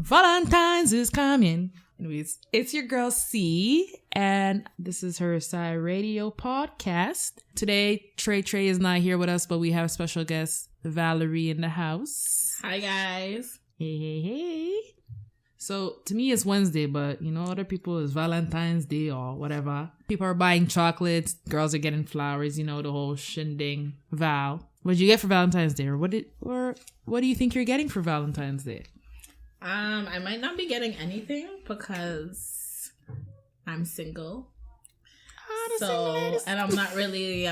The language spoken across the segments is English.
Valentine's is coming. Anyways, it's your girl C, and this is her Side Radio podcast. Today, Trey is not here with us, but we have special guest Valerie in the house. Hi, guys. Hey. So, to me, it's Wednesday, but, other people, it's Valentine's Day or whatever. People are buying chocolates, girls are getting flowers, the whole shindig. Val, what did you get for Valentine's Day? Or what do you think you're getting for Valentine's Day? I might not be getting anything because I'm single. And I'm not really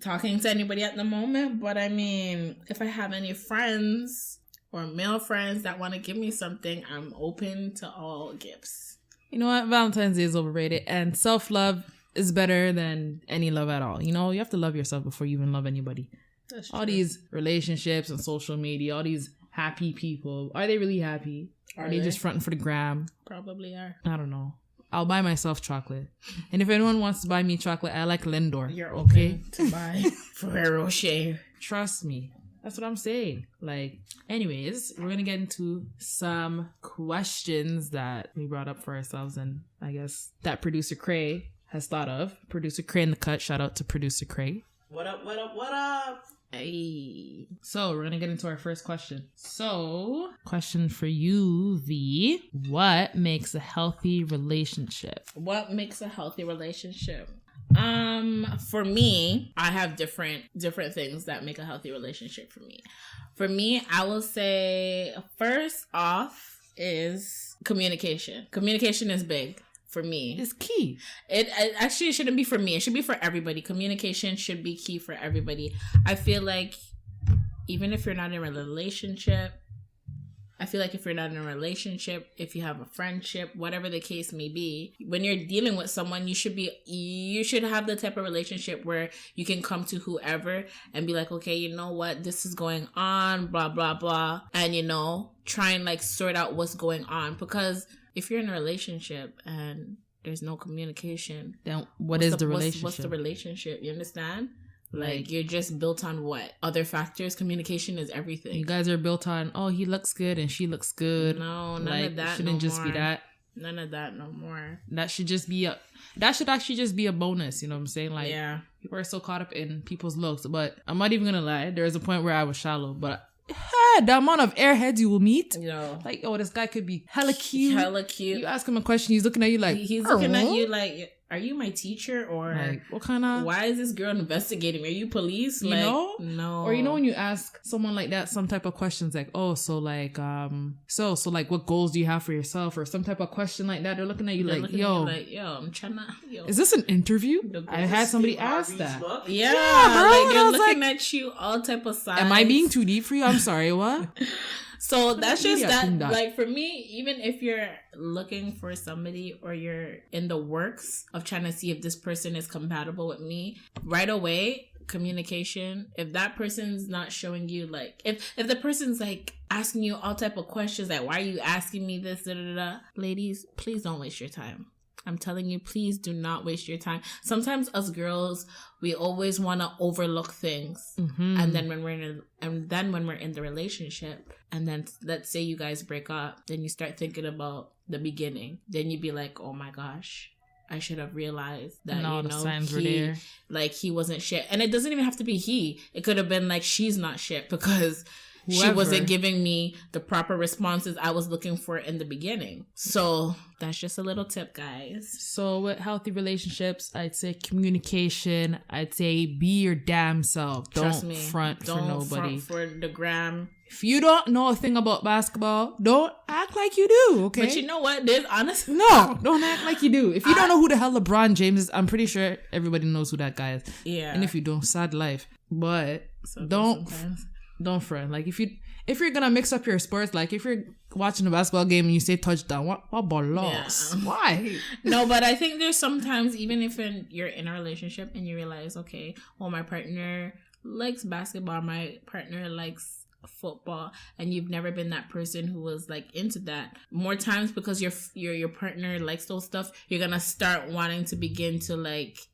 talking to anybody at the moment. But I mean, if I have any friends or male friends that want to give me something, I'm open to all gifts. You know what? Valentine's Day is overrated, and self-love is better than any love at all. You have to love yourself before you even love anybody. That's true. All these relationships and social media, all these happy people, are they really happy? Are they just fronting for the gram? Probably are. I don't know. I'll buy myself chocolate. And if anyone wants to buy me chocolate, I like Lindor. You're open to buy Ferrero Rocher. Trust me. That's what I'm saying. Anyways, we're going to get into some questions that we brought up for ourselves, and I guess that producer Cray has thought of. Producer Cray in the cut. Shout out to producer Cray. What up? Hey. So, we're going to get into our first question. So, question for you, V. What makes a healthy relationship? What makes a healthy relationship? For me, I have different things that make a healthy relationship for me. For me, I will say first off is communication. Communication is big. For me, it's key. It actually shouldn't be for me. It should be for everybody. Communication should be key for everybody. I feel like even if you're not in a relationship, if you have a friendship, whatever the case may be, when you're dealing with someone, you should have the type of relationship where you can come to whoever and be like, okay, you know what, this is going on, blah, blah, blah. And, try and sort out what's going on. Because if you're in a relationship and there's no communication, then what's the relationship? What's the relationship? You understand? You're just built on what? Other factors? Communication is everything. You guys are built on, oh, he looks good and she looks good. No, none of that. Shouldn't just be that. None of that no more. That should actually just be a bonus. You know what I'm saying? Yeah. People are so caught up in people's looks. But I'm not even gonna lie. There was a point where I was shallow, but the amount of airheads you will meet, this guy could be hella cute. You ask him a question, he's looking at you like, he's looking at you like, are you my teacher? Or what kind of, why is this girl investigating? Are you police? No. Or when you ask someone like that some type of questions like, oh, so what goals do you have for yourself, or some type of question like that, they're looking at you yo, I'm trying to, is this an interview? I had somebody ask that. Yeah, bro, they're looking at you all type of sides. Am I being too deep for you? I'm sorry, what? So that's just that. For me, even if you're looking for somebody or you're in the works of trying to see if this person is compatible with me, right away, communication. If that person's not showing you if the person's asking you all type of questions why are you asking me this, ladies, please don't waste your time. I'm telling you, please do not waste your time. Sometimes us girls, we always want to overlook things. Mm-hmm. And then when we're in the relationship, and then let's say you guys break up, then you start thinking about the beginning. Then you'd be like, oh my gosh, I should have realized that, the signs were there. He wasn't shit. And it doesn't even have to be he. It could have been she's not shit because she wasn't giving me the proper responses I was looking for in the beginning. So that's just a little tip, guys. So with healthy relationships, I'd say communication. I'd say be your damn self. Don't front for nobody. Don't front for the gram. If you don't know a thing about basketball, don't act like you do, okay? But you know what? There's honestly... No, don't act like you do. If you don't know who the hell LeBron James is, I'm pretty sure everybody knows who that guy is. Yeah. And if you don't, sad life. But don't front. If you're gonna mix up your sports, if you're watching a basketball game and you say touchdown, what ball loss? Yeah. Why? No, but I think there's sometimes, even if you're in a relationship and you realize, okay, well, my partner likes basketball, my partner likes football, and you've never been that person who was into that, more times because your partner likes those stuff, you're gonna start wanting to begin to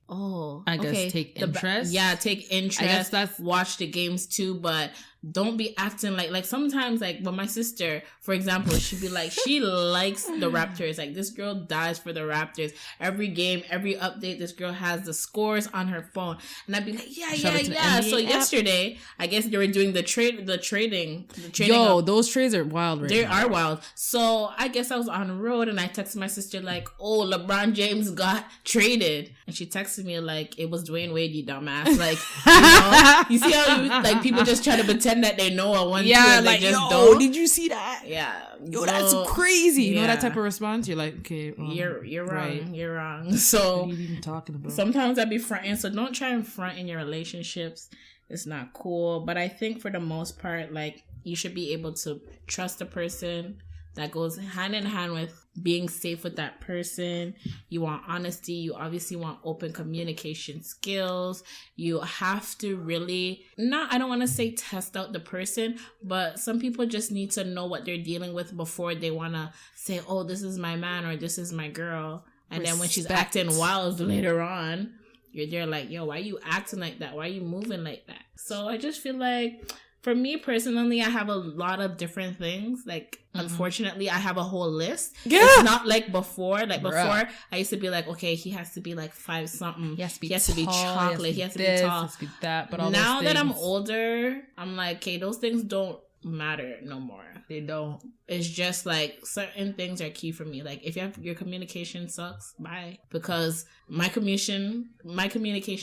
I guess take interest. Take interest. I guess that's watch the games too, but don't be acting like sometimes like when my sister, for example, she'd be like, she likes the Raptors. Like this girl dies for the Raptors. Every game, every update, this girl has the scores on her phone, and I'd be like, yeah. So yesterday, I guess they were doing the trading. Yo, those trades are wild. They are wild. So I guess I was on the road and I texted my sister like, oh, LeBron James got traded, and she texted me like, it was Dwayne Wade, you dumbass. Like, you see how like people just try to pretend that they know a one two and like, they just don't. Did you see that? Yeah. Yo, that's crazy. You know that type of response? You're like, okay, you're wrong. Right. You're wrong. So what are you even talking about? Sometimes I'd be fronting. So don't try and front in your relationships. It's not cool. But I think for the most part, like, you should be able to trust a person. That goes hand in hand with being safe with that person. You want honesty. You obviously want open communication skills. You have to really, I don't want to say test out the person, but some people just need to know what they're dealing with before they want to say, oh, this is my man or this is my girl. And then when she's acting wild later on, you're there like, yo, why are you acting like that? Why are you moving like that? So I just feel like, for me personally, I have a lot of different things. Like, unfortunately, I have a whole list. Yeah. It's not like before. Like, before, I used to be like, okay, he has to be like 5-something. He has to be chocolate. He has to be tall. He has to be that. But all now that I'm older, I'm like, okay, those things don't matter no more. They don't. It's just like certain things are key for me. Like, if your communication sucks, bye. Because my communication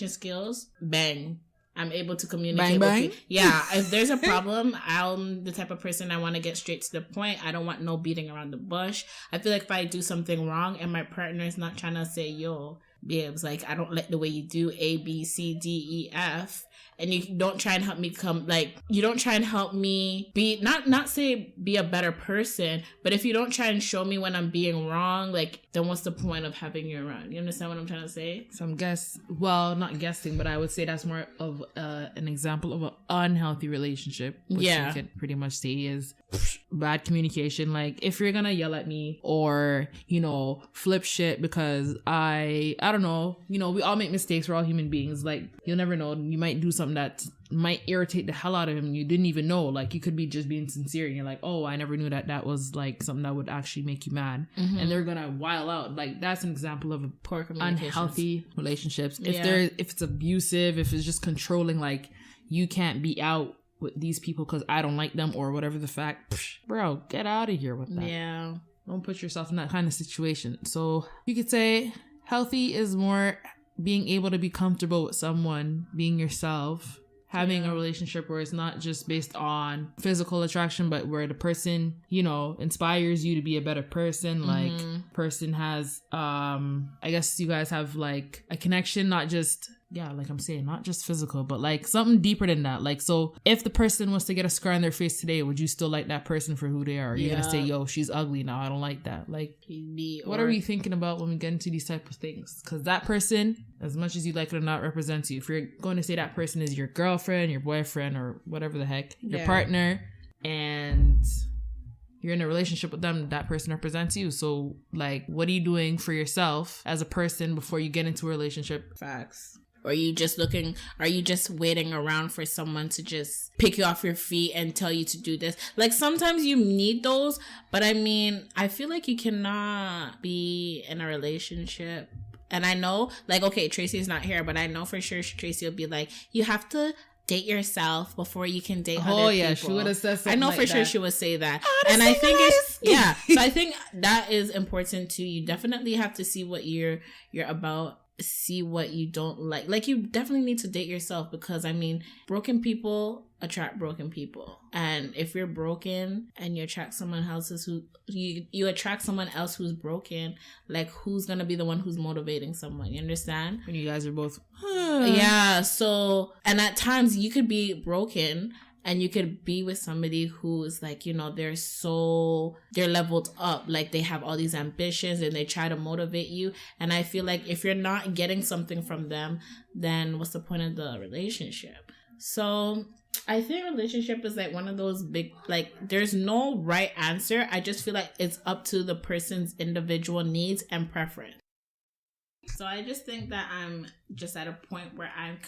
skills, bang. I'm able to communicate with you. Yeah, if there's a problem, I'm the type of person I want to get straight to the point. I don't want no beating around the bush. I feel like if I do something wrong and my partner is not trying to say, yo, babes, like, I don't like the way you do A, B, C, D, E, F, and you don't try and help me you don't try and help me be, not say be a better person, but if you don't try and show me when I'm being wrong, like, then what's the point of having you around? You understand what I'm trying to say? So not guessing, but I would say that's more of an example of an unhealthy relationship, which you could pretty much say is bad communication. Like, if you're gonna yell at me or, flip shit because I don't know, we all make mistakes. We're all human beings. Like, you'll never know. You might do something that might irritate the hell out of him. You didn't even know. Like, you could be just being sincere and you're like, oh, I never knew that was like something that would actually make you mad. Mm-hmm. And they're gonna while out. Like, that's an example of a poor unhealthy relationships. If it's abusive, if it's just controlling, like, you can't be out with these people because I don't like them or whatever the fact, bro, get out of here with that. Yeah. Don't put yourself in that kind of situation. So you could say healthy is more being able to be comfortable with someone, being yourself, having a relationship where it's not just based on physical attraction, but where the person, inspires you to be a better person. Like, person has, I guess you guys have like a connection, not just, like I'm saying, not just physical, but like something deeper than that. Like, so if the person was to get a scar on their face today, would you still like that person for who they are? Are you gonna say, yo, she's ugly now, I don't like that? Like, what are we thinking about when we get into these type of things? Because that person, as much as you like it or not, represents you. If you're going to say that person is your girlfriend, your boyfriend, or whatever the heck, your partner, and you're in a relationship with them, that person represents you. So, like, what are you doing for yourself as a person before you get into a relationship? Facts. Or are you just waiting around for someone to just pick you off your feet and tell you to do this? Like, sometimes you need those, but I mean, I feel like you cannot be in a relationship. And I know, like, okay, Tracy's not here, but I know for sure Tracy will be like, you have to date yourself before you can date other people. Oh yeah, she would have said something. I know for sure she would say that. And I think so I think that is important too. You definitely have to see what you're about, see what you don't like. Like, you definitely need to date yourself, because I mean, broken people attract broken people. And if you're broken and you attract someone else's you attract someone else who's broken, like, who's gonna be the one who's motivating someone? You understand? When you guys are both so, and at times you could be broken and you could be with somebody who's like, they're leveled up. Like, they have all these ambitions and they try to motivate you. And I feel like if you're not getting something from them, then what's the point of the relationship? So I think relationship is like one of those big, like, there's no right answer. I just feel like it's up to the person's individual needs and preference. So I just think that I'm just at a point where I'm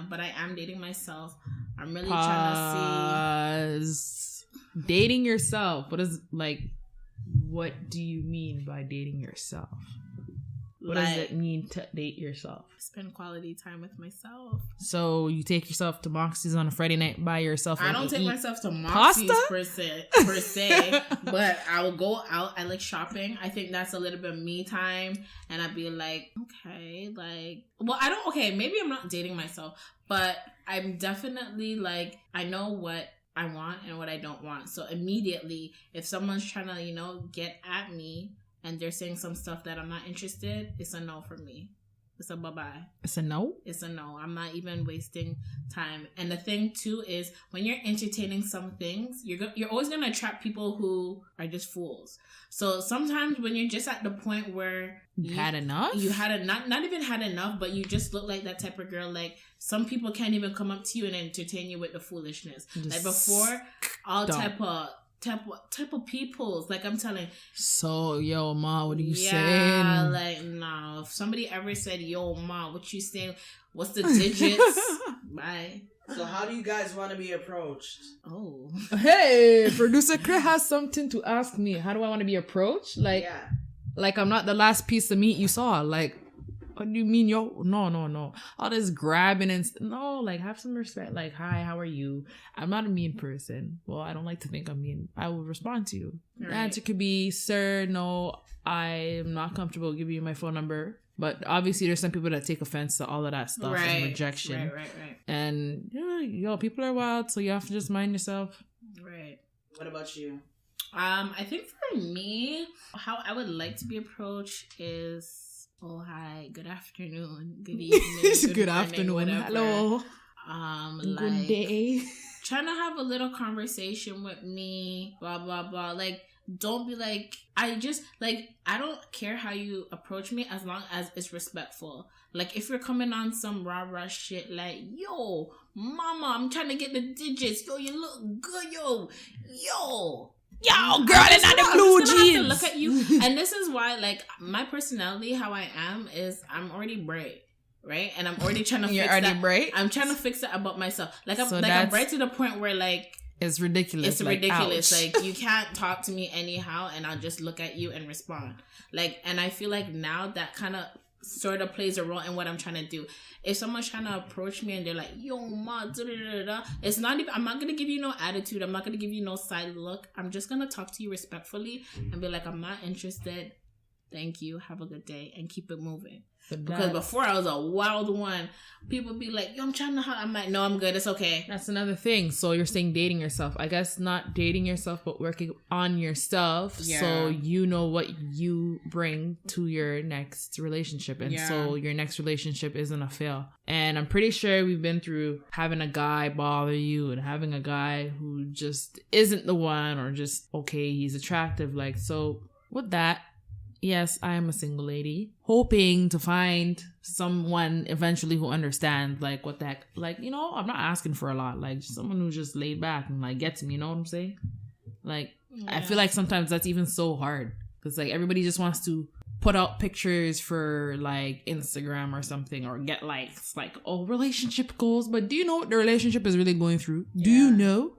but I am dating myself. I'm really trying to see. Dating yourself. What do you mean by dating yourself? What does it mean to date yourself? Spend quality time with myself. So you take yourself to Moxie's on a Friday night by yourself? I don't take myself to Moxie's per se, but I will go out. I like shopping. I think that's a little bit of me time. And I'd be like, okay, maybe I'm not dating myself, but I'm definitely like, I know what I want and what I don't want. So immediately, if someone's trying to, get at me, and they're saying some stuff that I'm not interested, it's a no for me. It's a bye-bye. It's a no? It's a no. I'm not even wasting time. And the thing, too, is when you're entertaining some things, you're always going to attract people who are just fools. So sometimes when you're just at the point where you had enough? You had not even had enough, but you just look like that type of girl. Like, some people can't even come up to you and entertain you with the foolishness. Just like before, all type of peoples, like I'm telling. So, yo, ma, what are you saying? Yeah, like, no. If somebody ever said, yo, ma, what you saying? What's the digits? Bye. So how do you guys want to be approached? Oh. Hey, producer Chris has something to ask me. How do I want to be approached? Like I'm not the last piece of meat you saw. Like, what do you mean, yo? No. All this grabbing and no, like, have some respect. Like, hi, how are you? I'm not a mean person. Well, I don't like to think I'm mean. I will respond to you. Right. The answer could be, sir, no, I'm not comfortable giving you my phone number. But obviously, there's some people that take offense to all of that stuff and rejection. Right. And, people are wild, so you have to just mind yourself. Right. What about you? I think for me, how I would like to be approached is, oh, hi, good afternoon, good evening, good morning, afternoon, whatever. Hello. Good day. Trying to have a little conversation with me, blah, blah, blah. Like, don't be like, I don't care how you approach me as long as it's respectful. Like, if you're coming on some rah-rah shit like, yo, mama, I'm trying to get the digits. Yo, you look good, yo, girl, and not the blue jeans. Look at you. And this is why, like, my personality, how I am, is I'm already bright, right? And I'm already trying to fix that. You're already bright? I'm trying to fix it about myself. Like, I'm bright to the point where, like, it's ridiculous. It's ridiculous. Like, you can't talk to me anyhow, and I'll just look at you and respond. Like, and I feel like now that kind of sort of plays a role in what I'm trying to do. If someone's trying to approach me and they're like, yo, ma, it's not even, I'm not going to give you no attitude. I'm not going to give you no side look. I'm just going to talk to you respectfully and be like, I'm not interested. Thank you. Have a good day. And keep it moving. Because before I was a wild one, people be like, yo, I'm trying to, I'm like, no, I'm good. It's okay. That's another thing. So you're saying dating yourself. I guess not dating yourself, but working on yourself. Yeah. So you know what you bring to your next relationship. And so your next relationship isn't a fail. And I'm pretty sure we've been through having a guy bother you and having a guy who just isn't the one, or just, okay, he's attractive. Like, so with that, yes, I am a single lady, hoping to find someone eventually who understands, like, what the heck. Like, I'm not asking for a lot. Like, someone who's just laid back and, like, gets me, you know what I'm saying? Like, I feel like sometimes that's even so hard. Because, like, everybody just wants to put out pictures for, like, Instagram or something, or get likes. Like, oh, relationship goals. But do you know what the relationship is really going through? Yeah. Do you know?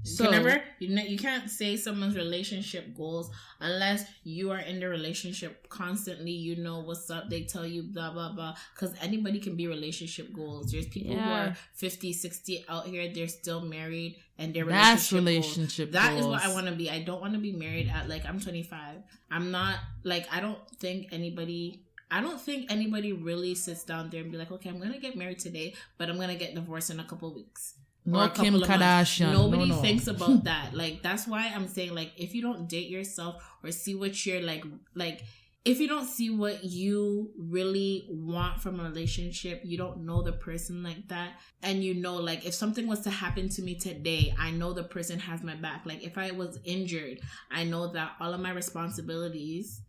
So you can't say someone's relationship goals unless you are in the relationship constantly. You know what's up. They tell you blah, blah, blah. Because anybody can be relationship goals. There's people who are 50, 60 out here. They're still married and they're relationship goals. That is what I want to be. I don't want to be married at, like, I'm 25. I'm not, like, I don't think anybody really sits down there and be like, okay, I'm going to get married today, but I'm going to get divorced in a couple weeks. No Kim Kardashian. Nobody thinks about that. Like, that's why I'm saying, like, if you don't date yourself or see what you're like, if you don't see what you really want from a relationship, you don't know the person like that. And like, if something was to happen to me today, I know the person has my back. Like, if I was injured, I know that all of my responsibilities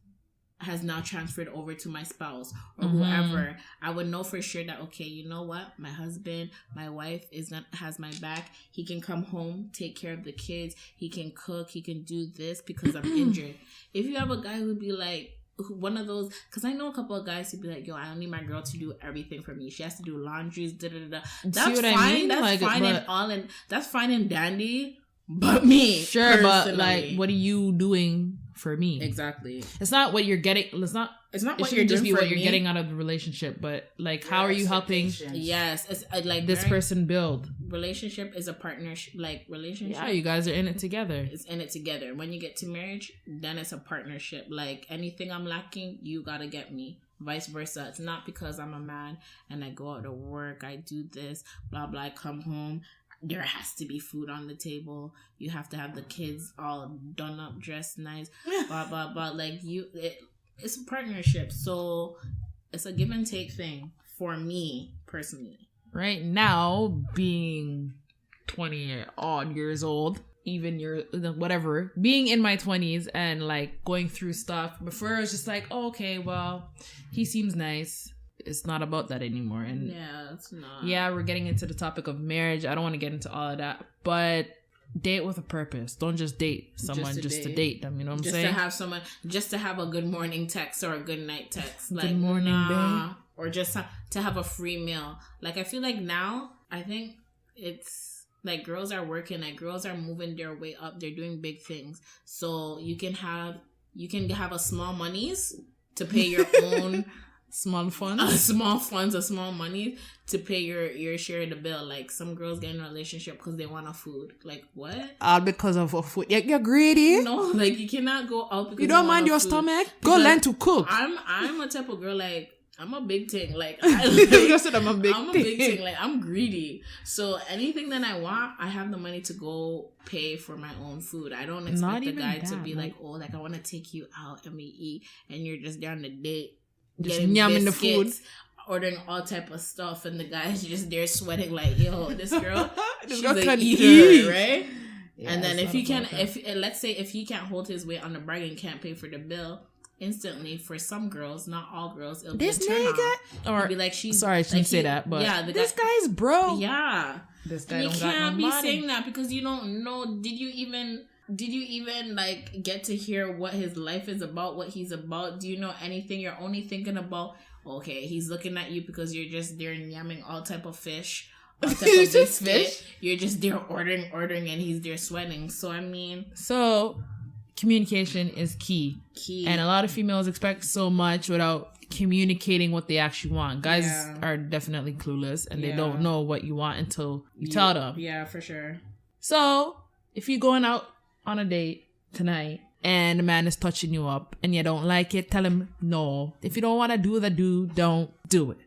has now transferred over to my spouse or whoever. I would know for sure that, okay, you know what? My husband, my wife has my back. He can come home, take care of the kids. He can cook. He can do this because I'm injured. If you have a guy who'd be like, one of those, because I know a couple of guys who'd be like, yo, I don't need my girl to do everything for me. She has to do laundries, da-da-da-da. That's fine. I mean? That's like, fine and all, and that's fine and dandy. But me, sure, personally. But like, what are you doing for me? Exactly. It's not what you're getting. It's not what you're just be what you're getting out of the relationship, but like, how are you helping? Yes, it's like this person build. Relationship is a partnership. Like relationship. Yeah, you guys are in it together. It's in it together. When you get to marriage, then it's a partnership. Like anything I'm lacking, you gotta get me. Vice versa. It's not because I'm a man and I go out to work, I do this, blah blah. I come home. There has to be food on the table. You have to have the kids all done up, dressed nice, blah blah blah. Like it's a partnership, so it's a give and take thing for me personally. Right now, being 20 odd years old, even whatever, being in my 20s and like going through stuff. Before I was just like, oh, okay, well, he seems nice. It's not about that anymore. And yeah, it's not. Yeah, we're getting into the topic of marriage. I don't want to get into all of that, but date with a purpose. Don't just date someone just to date them. You know what I'm saying? Just to have someone, just to have a good morning text or a good night text. Like, good morning, babe. Or just to have a free meal. Like, I feel like now, I think it's like girls are working, like girls are moving their way up. They're doing big things. So you can have a small monies to pay your own small funds, or small money to pay your share of the bill. Like some girls get in a relationship because they want a food. Like what? All because of a food. You're greedy. No, like you cannot go out because you don't mind your stomach. Go learn to cook. I'm a type of girl like. I'm a big thing. Like, you said I'm a big thing. Like, I'm greedy. So anything that I want, I have the money to go pay for my own food. I don't expect the guy to be like, oh, like I want to take you out and we eat, and you're just down the date, just yamming the food, ordering all type of stuff, and the guy's just there sweating like, yo, this girl, she's an eat. eater, right? Yeah, and then let's say if he can't hold his weight on the bargain, can't pay for the bill. Instantly, for some girls, not all girls, it'll this be a turn nigga, or be like, she's sorry, I shouldn't say that, but yeah, this guy's broke. Yeah, this guy you don't can't got no be money. saying that because you don't know. Did you even like get to hear what his life is about? What he's about? Do you know anything? You're only thinking about, okay, he's looking at you because you're just there yamming all type of fish. All type of biscuit. You're just there ordering, and he's there sweating. So I mean, communication is key. And a lot of females expect so much without communicating what they actually want. Guys are definitely clueless and they don't know what you want until you tell them. Yeah, for sure. So if you're going out on a date tonight and the man is touching you up and you don't like it, tell him no. If you don't want to do the don't do it.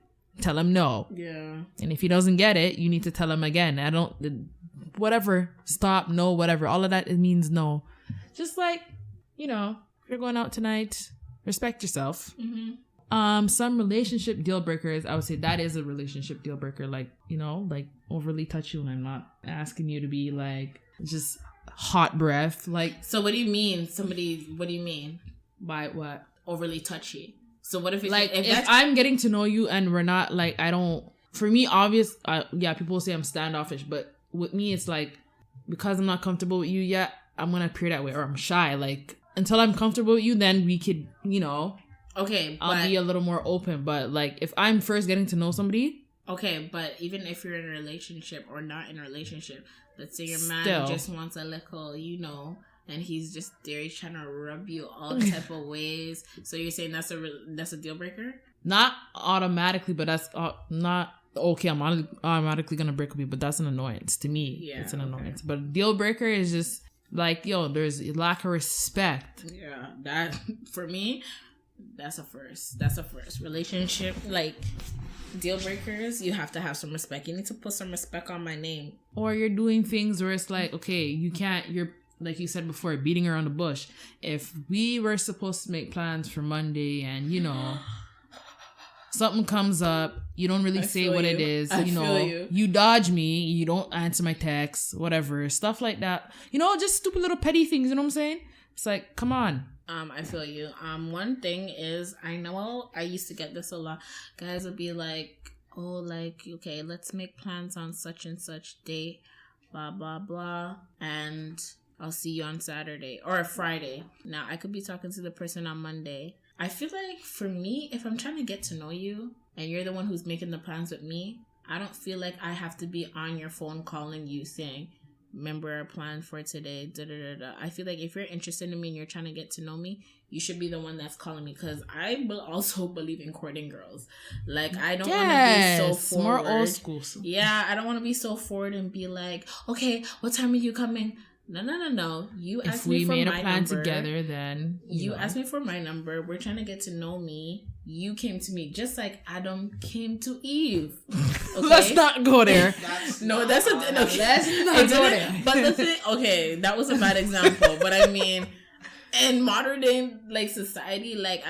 Tell him no. Yeah. And if he doesn't get it, you need to tell him again. Whatever, stop, no, whatever. All of that, it means no. Just like, if you're going out tonight, respect yourself. Mm-hmm. Some relationship deal breakers, I would say that is a relationship deal breaker. Like, like overly touchy when I'm not asking you to be like, just hot breath. Like, so what do you mean? What do you mean? By what? Overly touchy. So what if it's like, if I'm getting to know you and we're not like, for me, people say I'm standoffish, but with me, it's like, because I'm not comfortable with you yet, I'm going to appear that way, or I'm shy. Like, until I'm comfortable with you, then we could, okay, I'll be a little more open. But like, if I'm first getting to know somebody. Okay, but even if you're in a relationship or not in a relationship, let's say your man just wants a little, and he's just there, he's trying to rub you all type of ways. So you're saying that's a deal breaker? Not automatically, but that's not... Okay, I'm automatically gonna break up with you, but that's an annoyance to me. Yeah, it's an annoyance. But a deal breaker is just like, there's a lack of respect. Yeah, that for me, that's a first. That's a first relationship. Like, deal breakers, you have to have some respect. You need to put some respect on my name. Or you're doing things where it's like, okay, you're like you said before, beating around the bush. If we were supposed to make plans for Monday and something comes up, you don't really say what it is. You dodge me, you don't answer my texts, whatever, stuff like that. Just stupid little petty things. You know what I'm saying? It's like, come on. I feel you. One thing is, I know I used to get this a lot. Guys would be like, oh, like, okay, let's make plans on such and such date, blah blah blah, and I'll see you on Saturday or Friday. Now I could be talking to the person on Monday. I feel like for me, if I'm trying to get to know you and you're the one who's making the plans with me, I don't feel like I have to be on your phone calling you saying, remember our plan for today, da da da da. I feel like if you're interested in me and you're trying to get to know me, you should be the one that's calling me, because I also believe in courting girls. Like, I don't want to be so forward. More old school. Yeah, I don't want to be so forward and be like, okay, what time are you coming? No. You asked me for my number. If we made a plan together, then you asked me for my number. We're trying to get to know me. You came to me just like Adam came to Eve. Okay? Let's not go there. Let's not go there. But the thing, okay, that was a bad example. But I mean, in modern day like society, like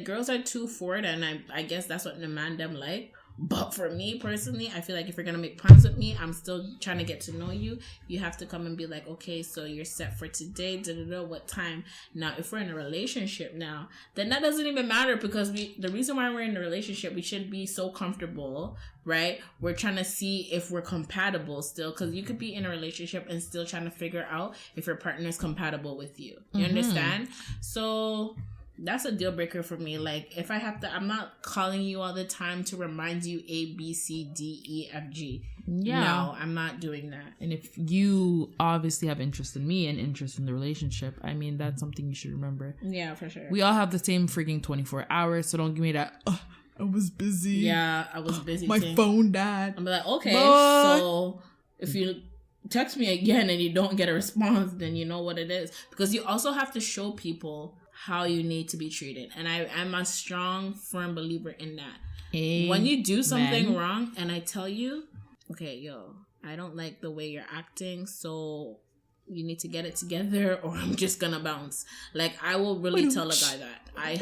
girls are too forward, and I guess that's what the man them like. But for me personally, I feel like if you're gonna make plans with me, I'm still trying to get to know you. You have to come and be like, okay, so you're set for today, what time? Now, if we're in a relationship now, then that doesn't even matter, because the reason why we're in a relationship, we should be so comfortable, right? We're trying to see if we're compatible still, because you could be in a relationship and still trying to figure out if your partner is compatible with you. You understand? So that's a deal breaker for me. Like, if I have to, I'm not calling you all the time to remind you A, B, C, D, E, F, G. Yeah. No, I'm not doing that. And if you obviously have interest in me and interest in the relationship, I mean, that's something you should remember. Yeah, for sure. We all have the same freaking 24 hours, so don't give me that, I was busy. Yeah, I was busy. My phone died. I'm like, okay, so if you text me again and you don't get a response, then you know what it is. Because you also have to show people how you need to be treated. And I'm a strong, firm believer in that. Amen. When you do something wrong and I tell you, okay, yo, I don't like the way you're acting, so you need to get it together or I'm just gonna bounce. Like, I will really tell a guy that. I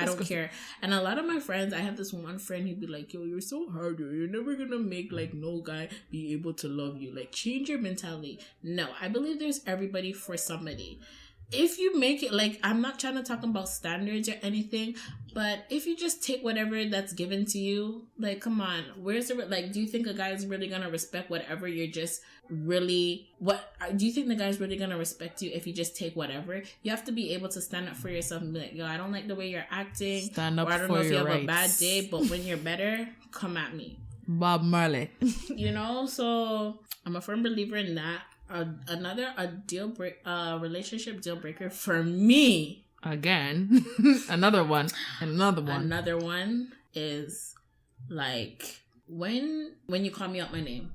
don't care. And a lot of my friends, I have this one friend who'd be like, yo, you're so hard. You're never gonna make, like, no guy be able to love you. Like, change your mentality. No, I believe there's everybody for somebody. If you make it, like, I'm not trying to talk about standards or anything, but if you just take whatever that's given to you, like, come on, where's the, like, do you think a guy is really gonna respect whatever you're just really, do you think the guy's really gonna respect you if you just take whatever? You have to be able to stand up for yourself and be like, yo, I don't like the way you're acting, stand up, or I don't for know if you have rights. A bad day, but when you're better, come at me. Bob Marley. You know, so I'm a firm believer in that. Relationship deal breaker for me. Again, another one is like when you call me out my name.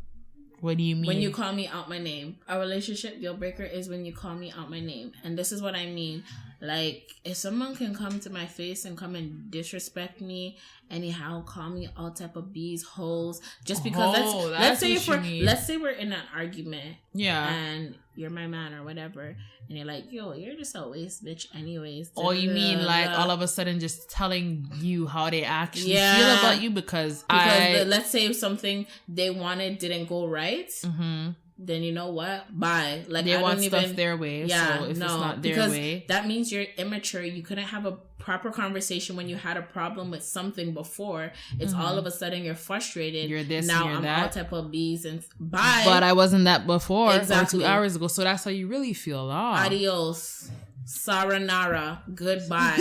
What do you mean? When you call me out my name. A relationship deal breaker is when you call me out my name. And this is what I mean. Like, if someone can come to my face and come and disrespect me anyhow, call me all type of B's, hoes, just because let's say we're in an argument, and you're my man or whatever, and you're like, yo, you're just a waste bitch anyways. Or you mean like all of a sudden just telling you how they actually feel about you because let's say if something they wanted didn't go right. Mm-hmm. Then you know what? Bye. Like, they want stuff their way. Yeah, so if it's not their way, that means you're immature. You couldn't have a proper conversation when you had a problem with something before. It's all of a sudden you're frustrated. You're this. Now and you're I'm that. all type of B's and bye. But I wasn't that before. Exactly. Or 2 hours ago. So that's how you really feel. Adios. Sayonara. Goodbye.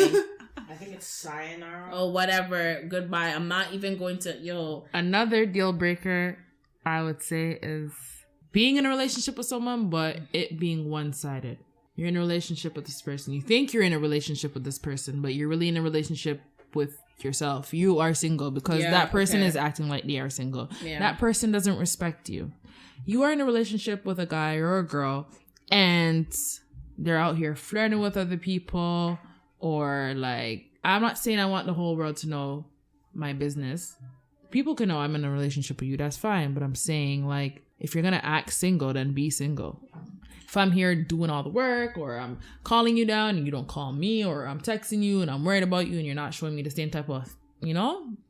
I think it's sayonara. Oh, whatever. Goodbye. I'm not even going to. Another deal breaker, I would say, is being in a relationship with someone, but it being one-sided. You're in a relationship with this person. You think you're in a relationship with this person, but you're really in a relationship with yourself. You are single because that person is acting like they are single. Yeah. That person doesn't respect you. You are in a relationship with a guy or a girl, and they're out here flirting with other people, or like, I'm not saying I want the whole world to know my business. People can know I'm in a relationship with you. That's fine. But I'm saying, like, if you're going to act single, then be single. If I'm here doing all the work, or I'm calling you down and you don't call me, or I'm texting you and I'm worried about you and you're not showing me the same type of,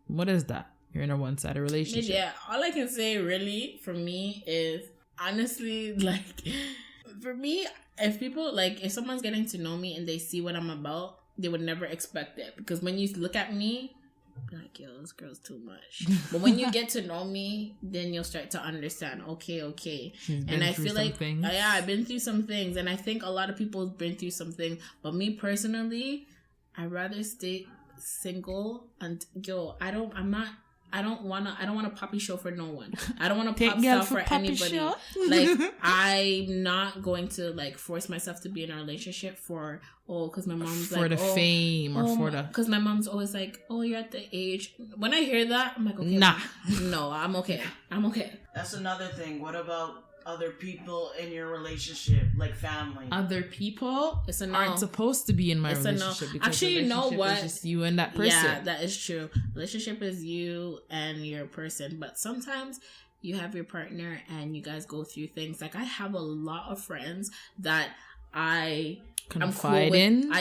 what is that? You're in a one-sided relationship. Yeah, all I can say really for me is, honestly, like, for me, if someone's getting to know me and they see what I'm about, they would never expect it. Because when you look at me, like, yo, this girl's too much. But when you get to know me, then you'll start to understand. Okay. And I feel like, I've been through some things, and I think a lot of people have been through some things. But me personally, I'd rather stay single and I don't wanna poppy show for no one. I don't wanna pop stuff for anybody. Like, I'm not going to like force myself to be in a relationship because my mom's for the fame or for the, because my mom's always like, oh, you're at the age. When I hear that, I'm like, okay, nah, no, I'm okay. That's another thing. What about other people in your relationship, like family? Other people it's a no. aren't supposed to be in my relationship. Because actually, you know what? It's just you and that person. Yeah, that is true. Relationship is you and your person, but sometimes you have your partner and you guys go through things. Like, I have a lot of friends that I confide in,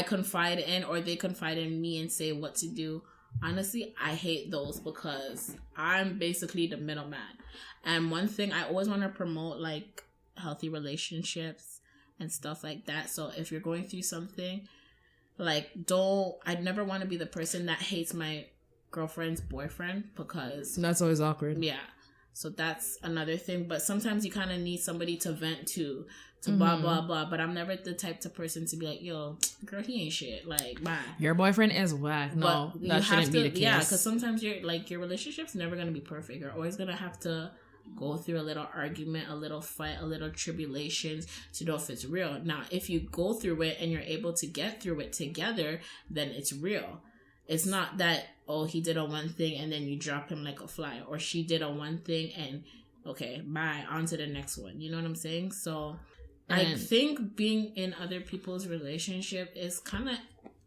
or they confide in me and say what to do. Honestly, I hate those because I'm basically the middleman. And one thing I always want to promote, like, healthy relationships and stuff like that. So if you're going through something, like, I'd never want to be the person that hates my girlfriend's boyfriend, because that's always awkward. Yeah. So that's another thing. But sometimes you kind of need somebody to vent to blah, blah, blah. But I'm never the type of person to be like, yo, girl, he ain't shit. Like, bye. Your boyfriend is whack. No, that shouldn't be the case. Yeah, because sometimes your relationship's never going to be perfect. You're always going to have to go through a little argument, a little fight, a little tribulations to know if it's real. Now, if you go through it and you're able to get through it together, then it's real. It's not that, oh, he did a one thing and then you drop him like a fly, or she did a one thing and okay, bye, on to the next one. You know what I'm saying? So I think being in other people's relationship is kind of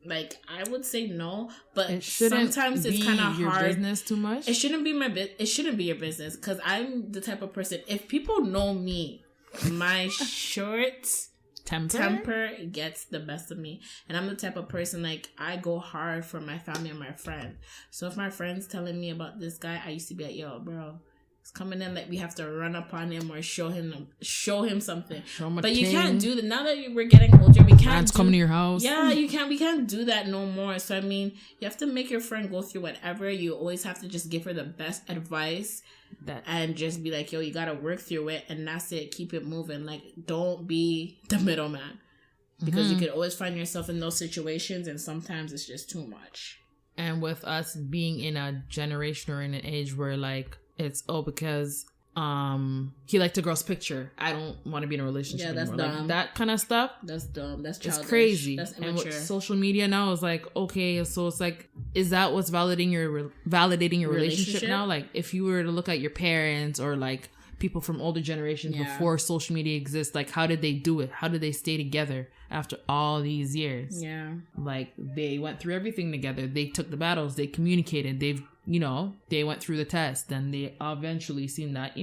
like, I would say no, but sometimes it's kind of hard. Business too much. It shouldn't be it shouldn't be your business, because I'm the type of person, if people know me, my short temper gets the best of me. And I'm the type of person, like, I go hard for my family and my friend. So if my friend's telling me about this guy, I used to be like, yo, bro, it's coming in, like, we have to run up on him or show him something. But you can't do that now that we're getting older. We can't coming to your house. Yeah, we can't do that no more. So I mean, you have to make your friend go through whatever. You always have to just give her the best advice and just be like, yo, you gotta work through it, and that's it. Keep it moving. Like, don't be the middleman, because you could always find yourself in those situations, and sometimes it's just too much. And with us being in a generation or in an age where, like, it's because he liked a girl's picture, I don't want to be in a relationship anymore. That's dumb. Like, that kind of stuff. That's dumb. That's childish. It's crazy. That's immature. And with social media now is like, okay, so it's like, is that what's validating your relationship now? Like, if you were to look at your parents or like people from older generations before social media exists, like, how did they do it? How did they stay together after all these years? Yeah. Like, they went through everything together. They took the battles. They communicated. They went through the test, and they eventually seen that,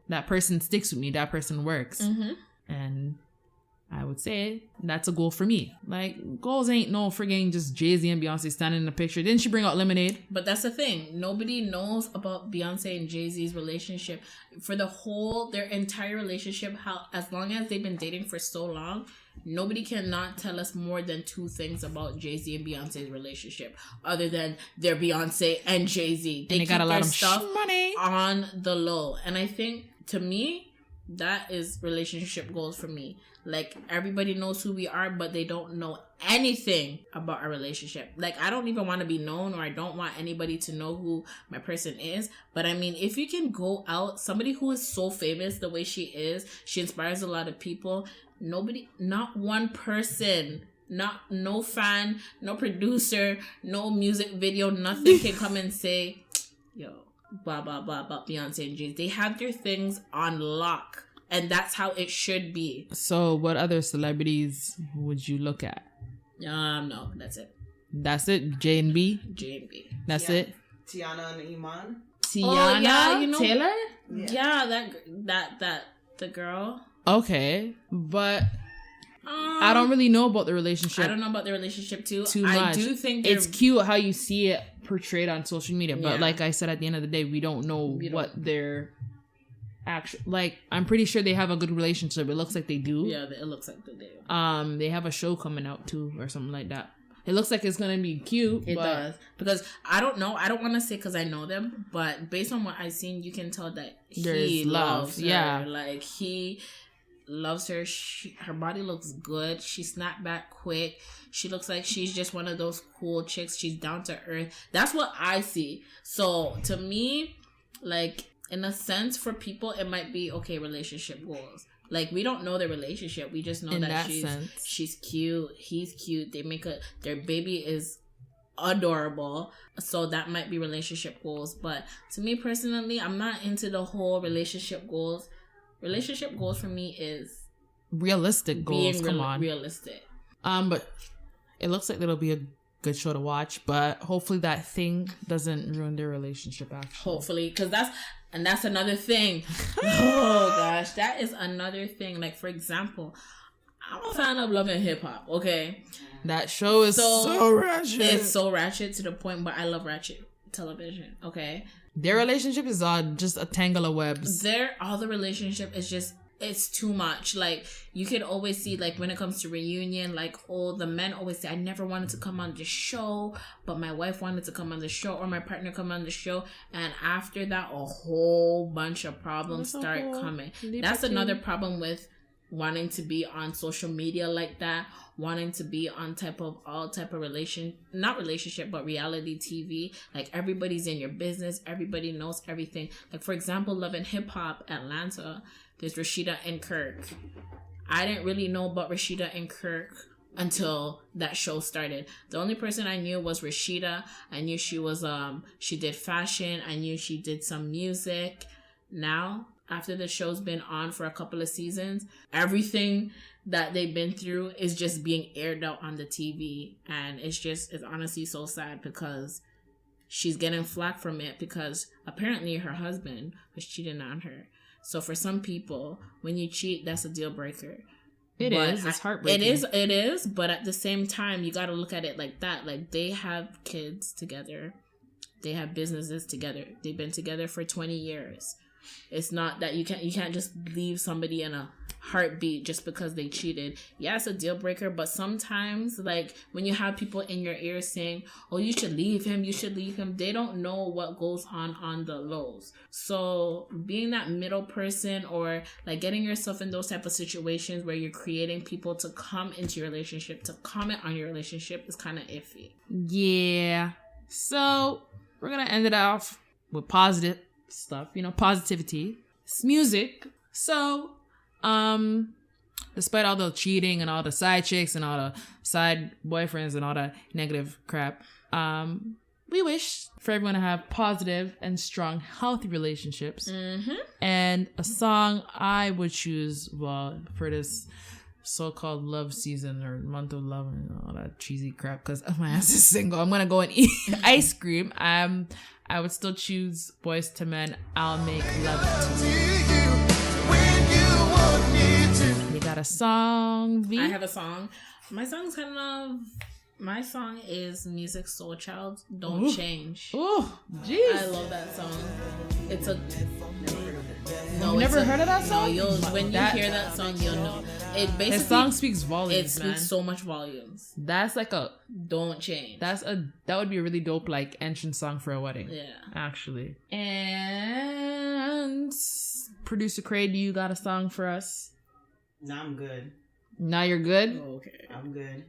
that person sticks with me. That person works. Mm-hmm. And I would say that's a goal for me. Like, goals ain't no friggin' just Jay-Z and Beyonce standing in the picture. Didn't she bring out Lemonade? But that's the thing. Nobody knows about Beyonce and Jay-Z's relationship. For their entire relationship, as long as they've been dating for so long, nobody cannot tell us more than two things about Jay-Z and Beyonce's relationship, other than they're Beyonce and Jay-Z. They got a lot of stuff money on the low. And I think, to me, that is relationship goals for me. Like, everybody knows who we are, but they don't know anything about our relationship. Like, I don't even want to be known, or I don't want anybody to know who my person is. But I mean, if you can go out, somebody who is so famous the way she is, she inspires a lot of people. Not one person, no fan, no producer, no music video, nothing can come and say, yo, blah, blah, blah, about Beyonce and Jay. They have their things on lock. And that's how it should be. So what other celebrities would you look at? No, that's it. That's it? J&B? J&B. That's it? Tiana and Iman? Tiana? Yeah, Taylor? Yeah, the girl. Okay, but I don't really know about the relationship. I don't know about the relationship too much. I do think it's cute how you see it portrayed on social media, but like I said, at the end of the day, we don't know what their actual, like, I'm pretty sure they have a good relationship. It looks like they do. Yeah, it looks like they do. They have a show coming out too, or something like that. It looks like it's gonna be cute. It does, because I don't know. I don't want to say because I know them, but based on what I've seen, you can tell that he loves her. Yeah, like loves her. Her body looks good. She snapped back quick. She looks like she's just one of those cool chicks. She's down to earth. That's what I see. So to me, like, in a sense, for people, it might be, okay, relationship goals. Like, we don't know their relationship. We just know that she's cute. He's cute. Their baby is adorable. So that might be relationship goals. But to me personally, I'm not into the whole relationship goals. Relationship goals for me is realistic goals. Come on, realistic. But it looks like it'll be a good show to watch. But hopefully that thing doesn't ruin their relationship. Actually, hopefully, because that's another thing. Oh gosh, that is another thing. Like, for example, I'm a fan of Love and Hip Hop. Okay, that show is so ratchet. It's so ratchet to the point where I love ratchet television. Okay. Their relationship is just a tangle of webs. All the relationship is just, it's too much. Like, you can always see, like, when it comes to reunion, like, the men always say, I never wanted to come on the show, but my wife wanted to come on the show, or my partner come on the show. And after that, a whole bunch of problems start coming. That's another problem with wanting to be on social media like that, wanting to be on all type of not relationship, but reality TV. Like, everybody's in your business, everybody knows everything. Like, for example, Love and Hip Hop Atlanta, there's Rashida and Kirk. I didn't really know about Rashida and Kirk until that show started. The only person I knew was Rashida. I knew she was she did fashion. I knew she did some music. Now, after the show's been on for a couple of seasons, everything that they've been through is just being aired out on the TV. And it's honestly so sad, because she's getting flack from it, because apparently her husband was cheating on her. So for some people, when you cheat, that's a deal breaker. It's heartbreaking. It is. But at the same time, you got to look at it like that. Like, they have kids together. They have businesses together. They've been together for 20 years. It's not that you can't just leave somebody in a heartbeat just because they cheated. Yeah, it's a deal breaker, but sometimes, like, when you have people in your ear saying, oh, you should leave him, they don't know what goes on the lows. So being that middle person, or like getting yourself in those type of situations where you're creating people to come into your relationship, to comment on your relationship, is kind of iffy. Yeah. So we're gonna end it off with positive stuff, positivity. It's music. So despite all the cheating and all the side chicks and all the side boyfriends and all the negative crap, we wish for everyone to have positive and strong, healthy relationships. And a song I would choose, for this so-called love season or month of love and all that cheesy crap, because my ass is single, I'm gonna go and eat ice cream. I would still choose Boyz II Men, I'll Make Love to You. You got a song, V? I have a song. My song is Music Soul Child, Don't Change. Oh, jeez. I love that song. It's a... Never heard of that song? No, when you hear that song, you'll know. It basically... His song speaks volumes, It speaks so much volumes. That's like a... Don't Change. That would be a really dope, like, entrance song for a wedding. Yeah. Actually. And... Producer Craig, do you got a song for us? No, I'm good. Now you're good? Oh, okay. I'm good.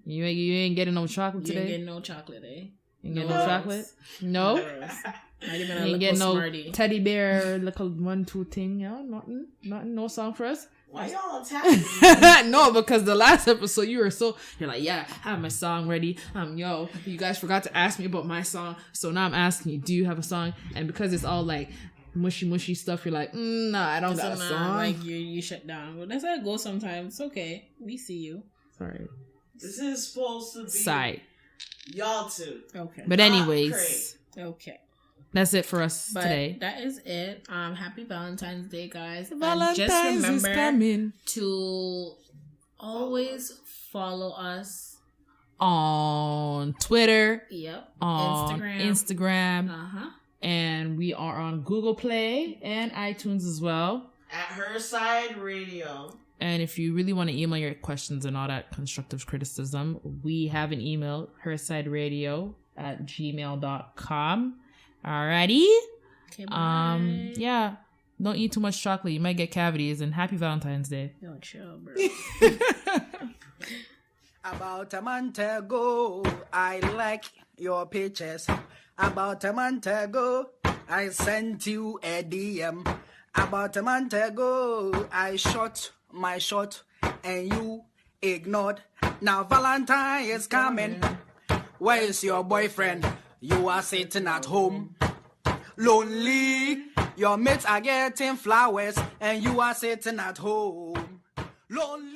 You ain't getting no chocolate today? You ain't getting no chocolate, eh? You ain't getting no chocolate? No? Not even a little Smartie. Teddy bear, little 1-2 thing. Yeah, nothing. No song for us. Why y'all attacking me? No, because the last episode you're like, yeah, I have my song ready. You guys forgot to ask me about my song, so now I'm asking you, do you have a song? And because it's all like mushy stuff, you're like, nah, I don't got a song. Like you shut down. Well, that's how it goes sometimes. It's okay. We see you. Sorry. This is supposed to be side. Y'all two. Okay. But anyways. Okay. That's it for us today. That is it. Happy Valentine's Day, guys. Valentine's and just remember is coming. To always follow us on Twitter. Yep. On Instagram. And we are on Google Play and iTunes as well. At Her Side Radio. And if you really want to email your questions and all that constructive criticism, we have an email, hersideradio@gmail.com. Alrighty. Okay, bye. Yeah. Don't eat too much chocolate. You might get cavities. And happy Valentine's Day. Yo, chill, bro. About a month ago, I like your pictures. About a month ago, I sent you a DM. About a month ago, I shot my shot and you ignored. Now Valentine is coming. Where is your boyfriend? You are sitting at home, lonely. Your mates are getting flowers and you are sitting at home, lonely.